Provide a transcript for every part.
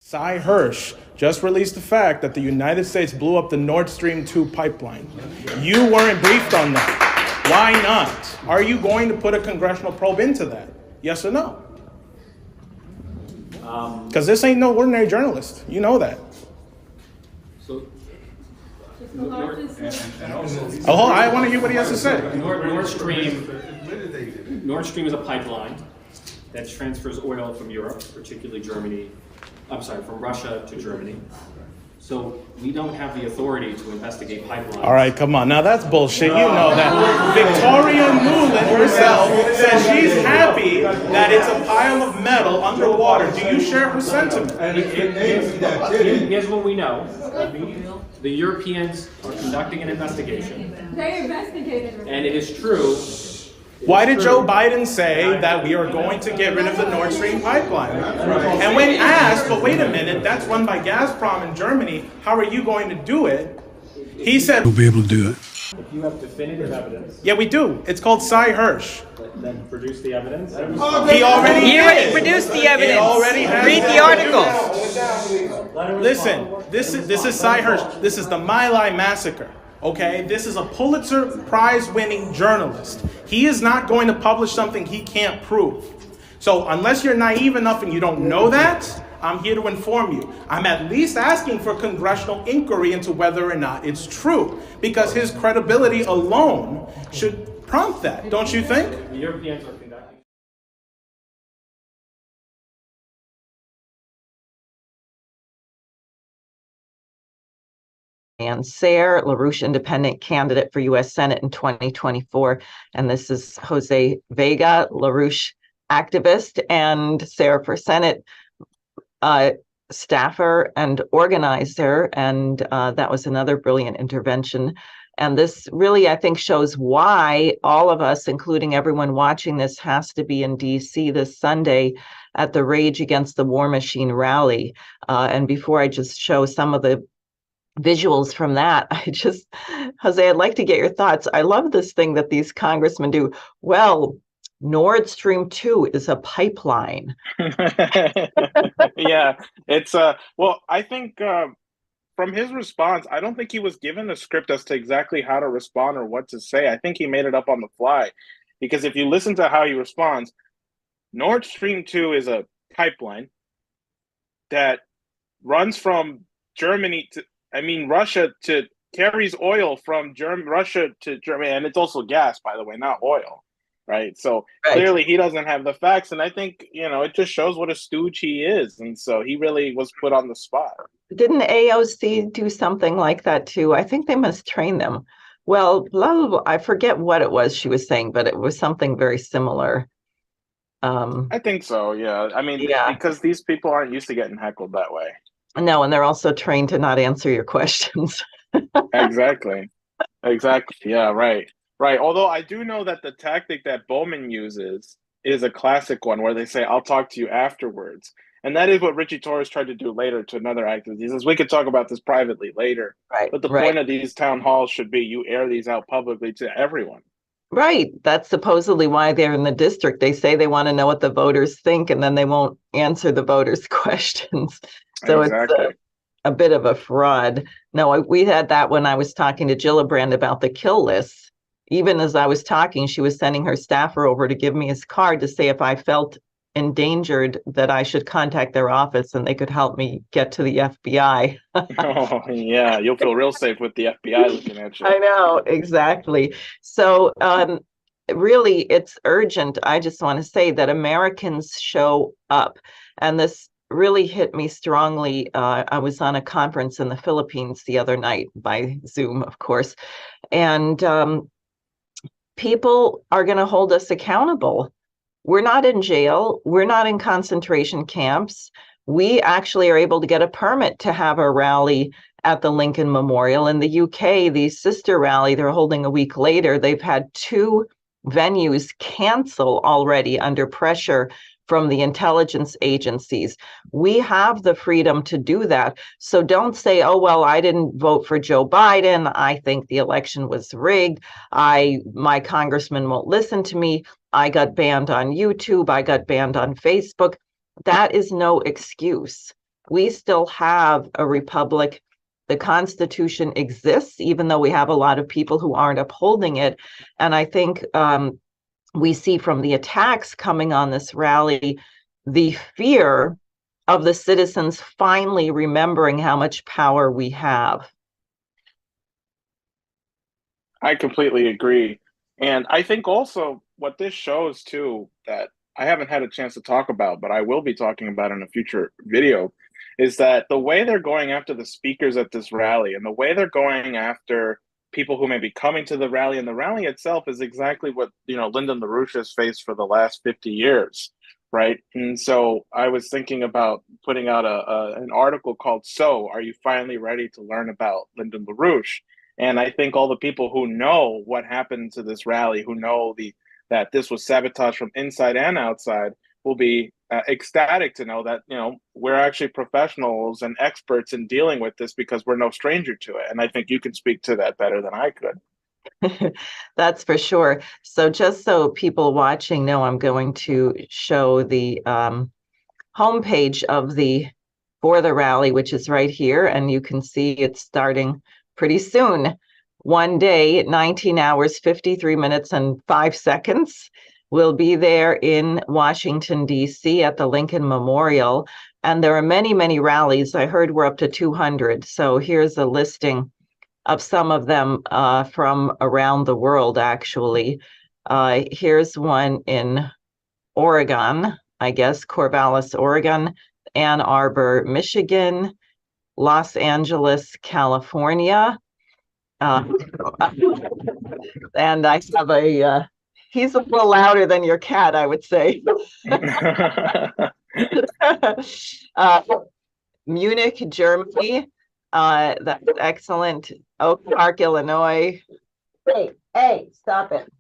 Cy Hirsch just released the fact that the United States blew up the Nord Stream 2 pipeline. You weren't briefed on that. Why not? Are you going to put a congressional probe into that? Yes or no? Because this ain't no ordinary journalist. You know that. So, I want to hear what he has to say. Nord Stream is a pipeline that transfers oil from Europe, particularly Germany. I'm sorry, from Russia to Germany. So we don't have the authority to investigate pipelines. All right, come on. Now that's bullshit. You know that. Victoria Nuland herself says she's happy that it's a pile of metal underwater. Do you share her sentiment? Here's what we know. The Europeans are conducting an investigation. They investigated. And it is true. Why did Joe Biden say that we are going to get rid of the Nord Stream pipeline? And when asked, but wait a minute, that's run by Gazprom in Germany, how are you going to do it? He said, we'll be able to do it. If you have definitive evidence, yeah, we do. It's called Cy Hirsch. then produce the evidence. He already You did. already produced the evidence. It already has Read the article. Listen, this is Cy Hirsch. This is the My Lai massacre. Okay, this is a Pulitzer Prize-winning journalist. He is not going to publish something he can't prove. So unless you're naive enough and you don't know that, I'm here to inform you. I'm at least asking for congressional inquiry into whether or not it's true, because his credibility alone should prompt that, don't you think? The Europeans are conducting. And Sarah Larouche, independent candidate for U.S. Senate in 2024. And this is Jose Vega, Larouche activist, and Sarah for Senate staffer and organizer. And that was another brilliant intervention. And this really, I think, shows why all of us, including everyone watching this, has to be in D.C. this Sunday at the Rage Against the War Machine rally. And before I just show some of the visuals from that, Jose, I'd like to get your thoughts. I love this thing that these congressmen do. Well, Nord Stream 2 is a pipeline. Yeah, it's well, I think from his response, I don't think he was given a script as to exactly how to respond or what to say. I think he made it up on the fly, because if you listen to how he responds, Nord Stream 2 is a pipeline that runs from Russia carries oil from Russia to Germany, and it's also gas, by the way, not oil, right? So clearly he doesn't have the facts, and I think, it just shows what a stooge he is, and so he really was put on the spot. Didn't AOC do something like that too? I think they must train them. Well, blah, blah, blah. I forget what it was she was saying, but it was something very similar. I think so, yeah. Because these people aren't used to getting heckled that way. No, and they're also trained to not answer your questions. Exactly. Yeah, right. Although I do know that the tactic that Bowman uses is a classic one where they say, I'll talk to you afterwards. And that is what Richie Torres tried to do later to another activist. He says, we could talk about this privately later. Right. But the point of these town halls should be you air these out publicly to everyone. Right. That's supposedly why they're in the district. They say they want to know what the voters think, and then they won't answer the voters' questions. So exactly. It's a bit of a fraud. No, we had that when I was talking to Gillibrand about the kill lists. Even as I was talking, she was sending her staffer over to give me his card to say if I felt endangered that I should contact their office and they could help me get to the FBI. Oh, yeah, you'll feel real safe with the FBI looking at you. I know, exactly. So really, it's urgent. I just want to say that Americans show up. And this really hit me strongly. I was on a conference in the Philippines the other night by Zoom, of course. And people are going to hold us accountable. We're not in jail. We're not in concentration camps. We actually are able to get a permit to have a rally at the Lincoln Memorial. In the UK, the sister rally they're holding a week later, they've had 2 venues cancel already under pressure from the intelligence agencies. We have the freedom to do that. So don't say, oh, well, I didn't vote for Joe Biden. I think the election was rigged. My congressman won't listen to me. I got banned on YouTube. I got banned on Facebook. That is no excuse. We still have a republic. The Constitution exists, even though we have a lot of people who aren't upholding it. And I think we see from the attacks coming on this rally, the fear of the citizens finally remembering how much power we have. I completely agree. And I think also what this shows too, that I haven't had a chance to talk about, but I will be talking about in a future video, is that the way they're going after the speakers at this rally and the way they're going after people who may be coming to the rally, and the rally itself is exactly what, Lyndon LaRouche has faced for the last 50 years, right? And so I was thinking about putting out an article called "So, Are You Finally Ready to Learn About Lyndon LaRouche?" And I think all the people who know what happened to this rally, who know that this was sabotage from inside and outside, will be ecstatic to know that we're actually professionals and experts in dealing with this, because we're no stranger to it. And I think you can speak to that better than I could. That's for sure. So just so people watching know, I'm going to show the homepage for the rally, which is right here, and you can see it's starting pretty soon. One day, 19 hours, 53 minutes, and 5 seconds. We'll be there in Washington, D.C. at the Lincoln Memorial. And there are many, many rallies. I heard we're up to 200. So here's a listing of some of them from around the world, actually. Here's one in Oregon, I guess, Corvallis, Oregon, Ann Arbor, Michigan, Los Angeles, California. And I have he's a little louder than your cat, I would say. Munich, Germany. That's excellent. Oak Park, Illinois. Hey, stop it.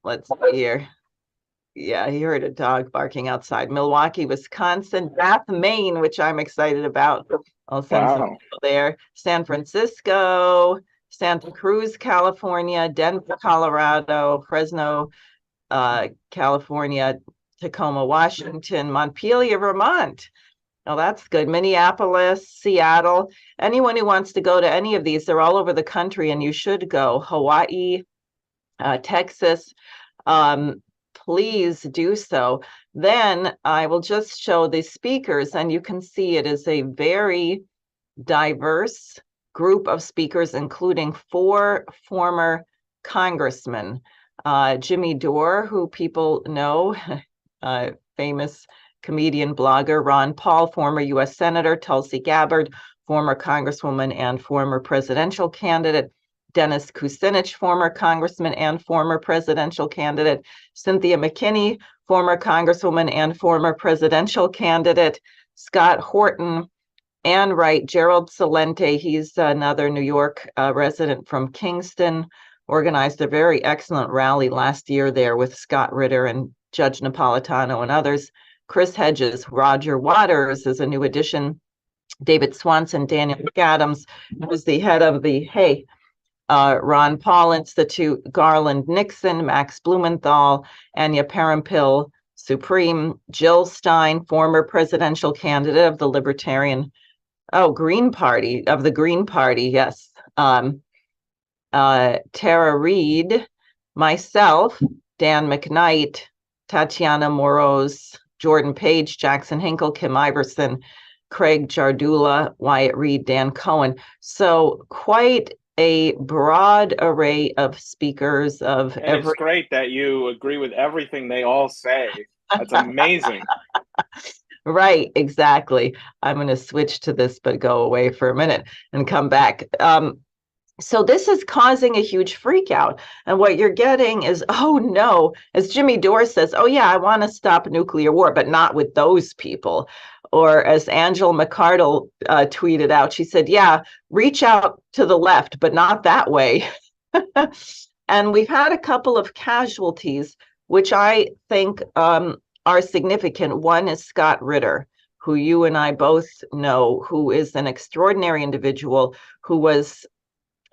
Let's see here. Yeah, he heard a dog barking outside. Milwaukee, Wisconsin, Bath, Maine, which I'm excited about. I'll send some people there. San Francisco, Santa Cruz, California, Denver, Colorado, Fresno, California, Tacoma, Washington, Montpelier, Vermont. Oh, that's good. Minneapolis, Seattle. Anyone who wants to go to any of these, they're all over the country, and you should go. Hawaii, Texas. Please do so. Then I will just show the speakers, and you can see it is a very diverse group of speakers, including 4 former congressmen. Jimmy Dore, who people know, famous comedian, blogger. Ron Paul, former U.S. Senator. Tulsi Gabbard, former Congresswoman and former presidential candidate. Dennis Kucinich, former congressman and former presidential candidate. Cynthia McKinney, former congresswoman and former presidential candidate. Scott Horton, Ann Wright, Gerald Celente, he's another New York resident from Kingston, organized a very excellent rally last year there with Scott Ritter and Judge Napolitano and others. Chris Hedges, Roger Waters is a new addition. David Swanson, Daniel McAdams, who's the head of the Ron Paul Institute, Garland Nixon, Max Blumenthal, Anya Parampil, Supreme, Jill Stein, former presidential candidate of the Green Party, yes. Tara Reid, myself, Dan McKnight, Tatiana Moroz, Jordan Page, Jackson Hinkle, Kim Iverson, Craig Jardula, Wyatt Reed, Dan Cohen. So quite a broad array of speakers of and it's great that you agree with everything they all say. That's amazing. Right, exactly. I'm going to switch to this, but go away for a minute and come back. So this is causing a huge freak out. And what you're getting is, oh no, as Jimmy Dore says, oh yeah, I want to stop nuclear war, but not with those people. Or as Angela McArdle tweeted out, she said, yeah, reach out to the left, but not that way. And we've had a couple of casualties, which I think are significant. One is Scott Ritter, who you and I both know, who is an extraordinary individual who was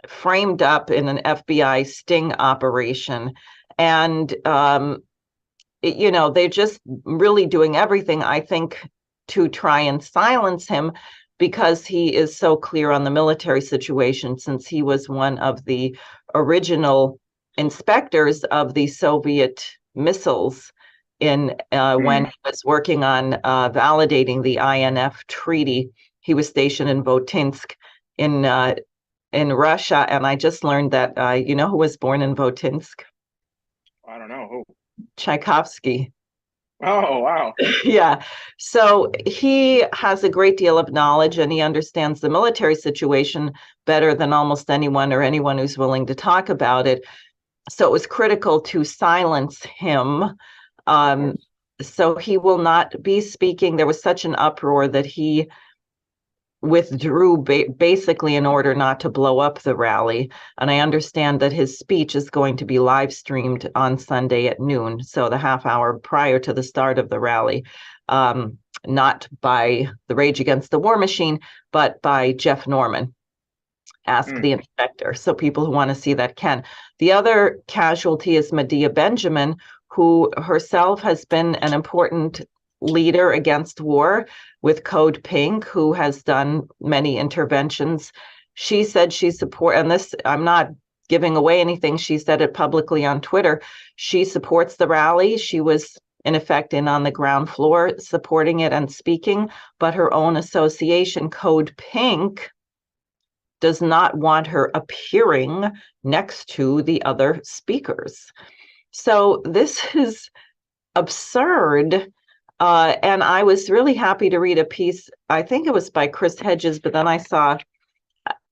framed up in an FBI sting operation. And, they're just really doing everything, I think, to try and silence him because he is so clear on the military situation, since he was one of the original inspectors of the Soviet missiles in when he was working on validating the INF treaty. He was stationed in Votinsk in Russia, and I just learned that you know who was born in Votinsk? I don't know who. Tchaikovsky. Oh, wow. Yeah. So he has a great deal of knowledge, and he understands the military situation better than almost anyone or anyone who's willing to talk about it. So it was critical to silence him. So he will not be speaking. There was such an uproar that he withdrew basically in order not to blow up the rally. And I understand that his speech is going to be live streamed on Sunday at noon, so the half hour prior to the start of the rally, not by the Rage Against the War Machine, but by Jeff Norman. Ask the Inspector. So people who want to see that can. The other casualty is Medea Benjamin, who herself has been an important leader against war with Code Pink, who has done many interventions. She said she support, and this, I'm not giving away anything, she said it publicly on Twitter. She supports the rally. She was in effect in on the ground floor supporting it and speaking, but her own association, Code Pink, does not want her appearing next to the other speakers. So this is absurd. And I was really happy to read a piece, I think it was by Chris Hedges, but then I saw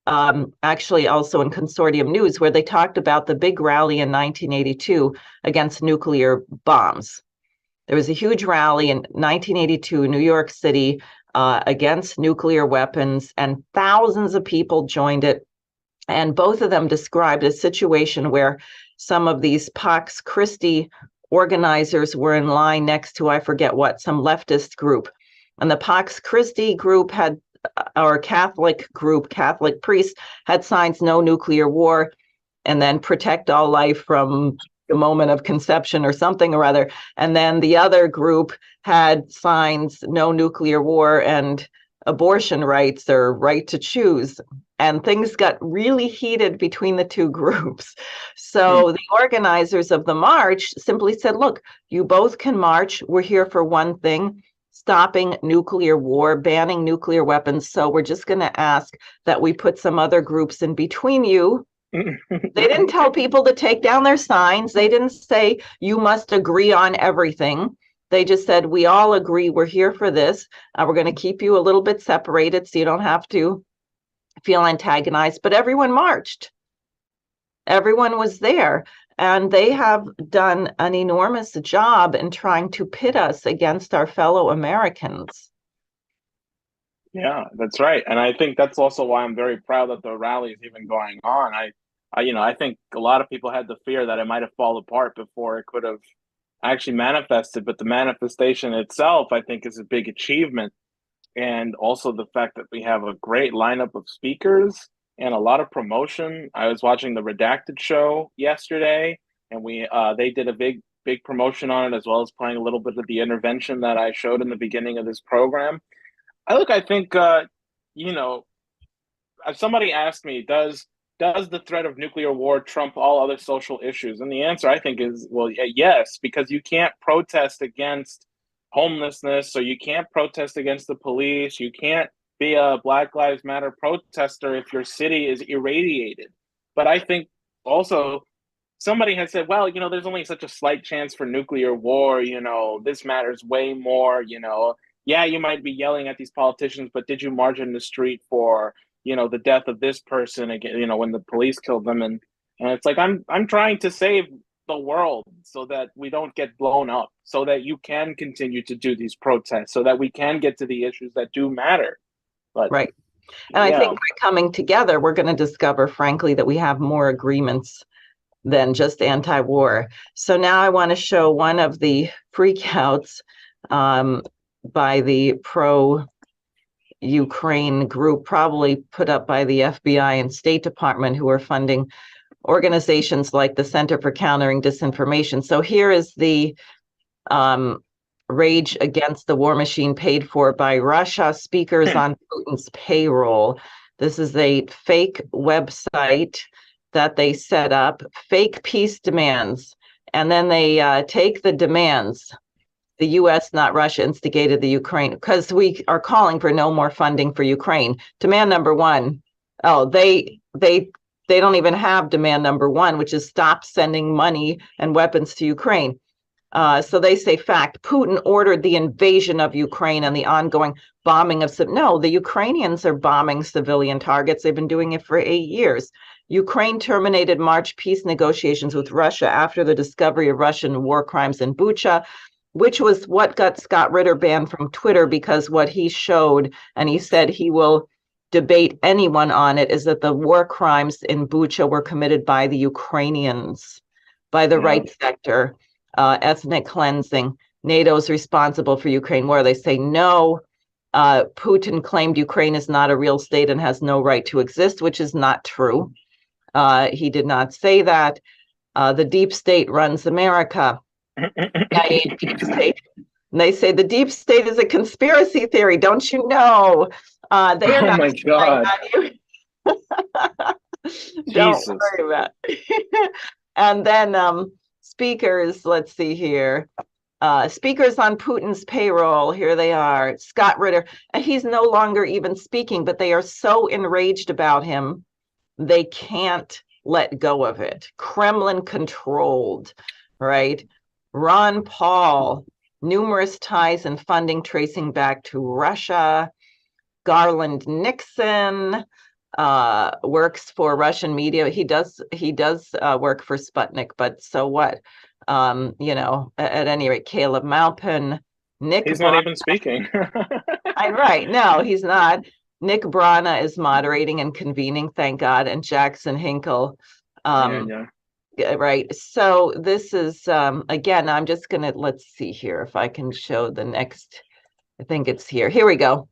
actually also in Consortium News, where they talked about the big rally in 1982 against nuclear bombs. There was a huge rally in 1982, New York City, against nuclear weapons, and thousands of people joined it. And both of them described a situation where some of these Pax Christi organizers were in line next to, I forget what, some leftist group. And the Pax Christi group had, or Catholic group, Catholic priests, had signs, no nuclear war, and then protect all life from the moment of conception or something or other. And then the other group had signs, no nuclear war and abortion rights or right to choose. And things got really heated between the two groups. So the organizers of the march simply said, look, you both can march. We're here for one thing, stopping nuclear war, banning nuclear weapons. So we're just going to ask that we put some other groups in between you. They didn't tell people to take down their signs. They didn't say you must agree on everything. They just said, we all agree we're here for this. We're going to keep you a little bit separated so you don't have to feel antagonized. But everyone marched. Everyone was there. And they have done an enormous job in trying to pit us against our fellow Americans. Yeah, that's right. And I think that's also why I'm very proud that the rally is even going on. I think a lot of people had the fear that it might have fallen apart before it could have actually manifested, but the manifestation itself, I think, is a big achievement. And also the fact that we have a great lineup of speakers and a lot of promotion. I was watching the Redacted show yesterday, and they did a big promotion on it, as well as playing a little bit of the intervention that I showed in the beginning of this program. I think, if somebody asked me, does the threat of nuclear war trump all other social issues? And the answer, I think, is, well, yes, because you can't protest against homelessness, so you can't protest against the police. You can't be a Black Lives Matter protester if your city is irradiated. But I think also somebody has said, well, there's only such a slight chance for nuclear war. This matters way more. Yeah, you might be yelling at these politicians, but did you march in the street for the death of this person again, when the police killed them? And it's like, I'm trying to save the world so that we don't get blown up, so that you can continue to do these protests, so that we can get to the issues that do matter. But right. And I think by coming together, we're going to discover, frankly, that we have more agreements than just anti-war. So now I want to show one of the freakouts by the pro-Ukraine group, probably put up by the FBI and State Department, who are funding organizations like the Center for Countering Disinformation. So here is the rage against the war machine paid for by Russia, speakers on Putin's payroll. This is a fake website that they set up, fake peace demands. And then they take the demands. The U.S., not Russia, instigated the Ukraine, because we are calling for no more funding for Ukraine. Demand number one, they don't even have demand number one, which is stop sending money and weapons to Ukraine. So they say fact, Putin ordered the invasion of Ukraine and the ongoing bombing of, no, the Ukrainians are bombing civilian targets. They've been doing it for 8 years. Ukraine terminated March peace negotiations with Russia after the discovery of Russian war crimes in Bucha, which was what got Scott Ritter banned from Twitter, because what he showed, and he said he will debate anyone on it, is that the war crimes in Bucha were committed by the Ukrainians, by the right sector, ethnic cleansing. NATO's responsible for Ukraine war. They say no. Putin claimed Ukraine is not a real state and has no right to exist, which is not true. He did not say that. The deep state runs America. Deep state. And they say the deep state is a conspiracy theory. Don't you know? They are Oh not. my God. Don't worry about it. And then speakers, let's see here. Speakers on Putin's payroll, here they are. Scott Ritter, and he's no longer even speaking, but they are so enraged about him, they can't let go of it. Kremlin controlled, right? Ron Paul, numerous ties and funding tracing back to Russia. Garland Nixon works for Russian media. He does work for Sputnik, but so what? At any rate, Caleb Maupin, He's not even speaking. Right. No, he's not. Nick Brana is moderating and convening, thank God, and Jackson Hinkle. Right. So this is, again, I'm just going to, let's see here if I can show the next, I think it's here. Here we go.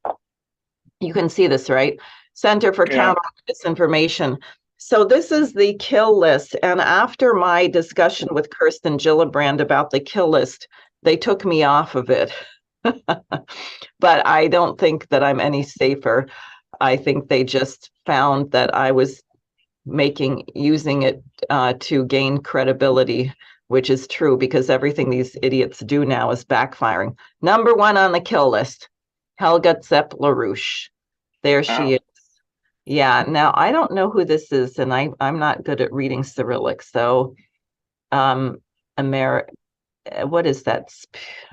You can see this, right? Center for Counter Disinformation. So this is the kill list. And after my discussion with Kirsten Gillibrand about the kill list, they took me off of it. But I don't think that I'm any safer. I think they just found that I was using it to gain credibility, which is true, because everything these idiots do now is backfiring. Number one on the kill list, Helga Zepp Larouche. There she is. Yeah, now I don't know who this is, and I'm not good at reading Cyrillic, so what is that?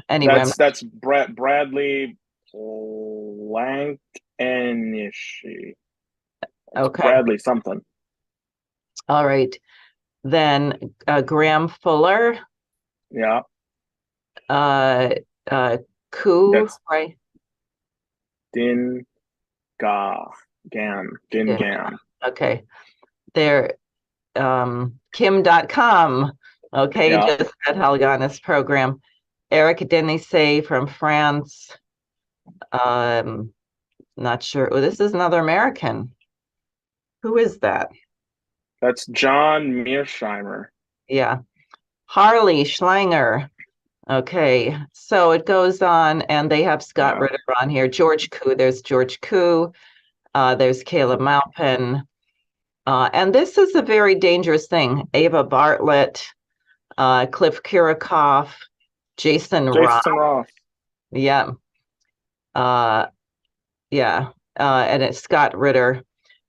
Anyway, that's Bradley Blankenishi. Okay. Bradley something. All right. Then Graham Fuller. Yeah. Ku, right? Din Gan. Okay. There, Kim.com. Okay, just had Helga on this program. Eric Denisay from France. Not sure. Oh, this is another American. Who is that? That's John Mearsheimer. Yeah. Harley Schlanger. Okay, so it goes on, and they have Scott Ritter on here. George Koo, there's George Koo. There's Caleb Maupin. And this is a very dangerous thing. Ava Bartlett, Cliff Kirikoff, Jason Roth. Yeah. And it's Scott Ritter,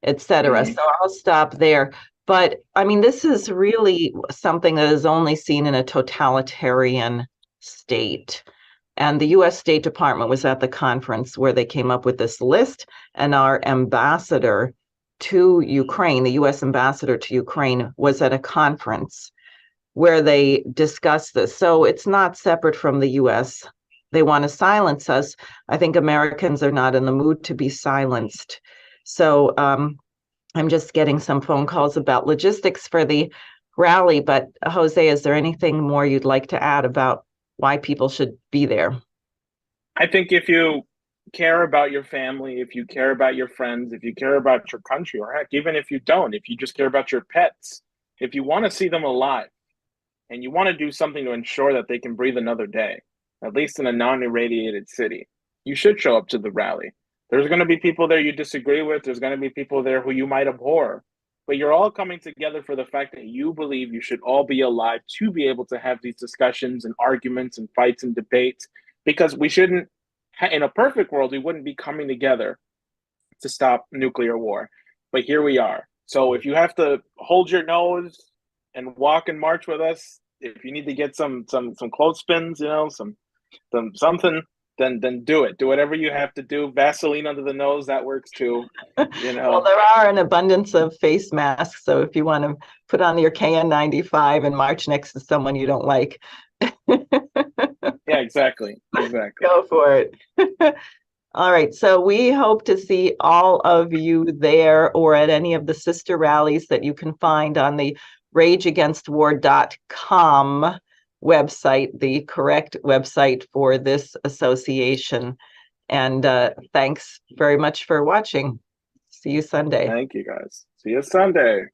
etc. So I'll stop there. But I mean, this is really something that is only seen in a totalitarian state. And the U.S. State Department was at the conference where they came up with this list, and our ambassador to Ukraine, the U.S. ambassador to Ukraine, was at a conference where they discussed this. So it's not separate from the U.S. They want to silence us. I think Americans are not in the mood to be silenced. So I'm just getting some phone calls about logistics for the rally. But Jose, is there anything more you'd like to add about why people should be there? I think if you care about your family, if you care about your friends, if you care about your country, or heck, even if you don't, if you just care about your pets, if you want to see them alive and you want to do something to ensure that they can breathe another day, at least in a non-irradiated city. You should show up to the rally. There's going to be people there you disagree with. There's going to be people there who you might abhor. But you're all coming together for the fact that you believe you should all be alive to be able to have these discussions and arguments and fights and debates. Because we shouldn't, in a perfect world, we wouldn't be coming together to stop nuclear war. But here we are. So if you have to hold your nose and walk and march with us, if you need to get some clothespins, you know, some something, then do it. Do whatever you have to do. Vaseline under the nose, that works too. You know. Well, there are an abundance of face masks, so if you want to put on your KN95 and march next to someone you don't like, Yeah, exactly. Go for it. All right, so we hope to see all of you there or at any of the sister rallies that you can find on the rageagainstwar.com website, the correct website for this association. And thanks very much for watching. See you Sunday. Thank you, guys. See you Sunday.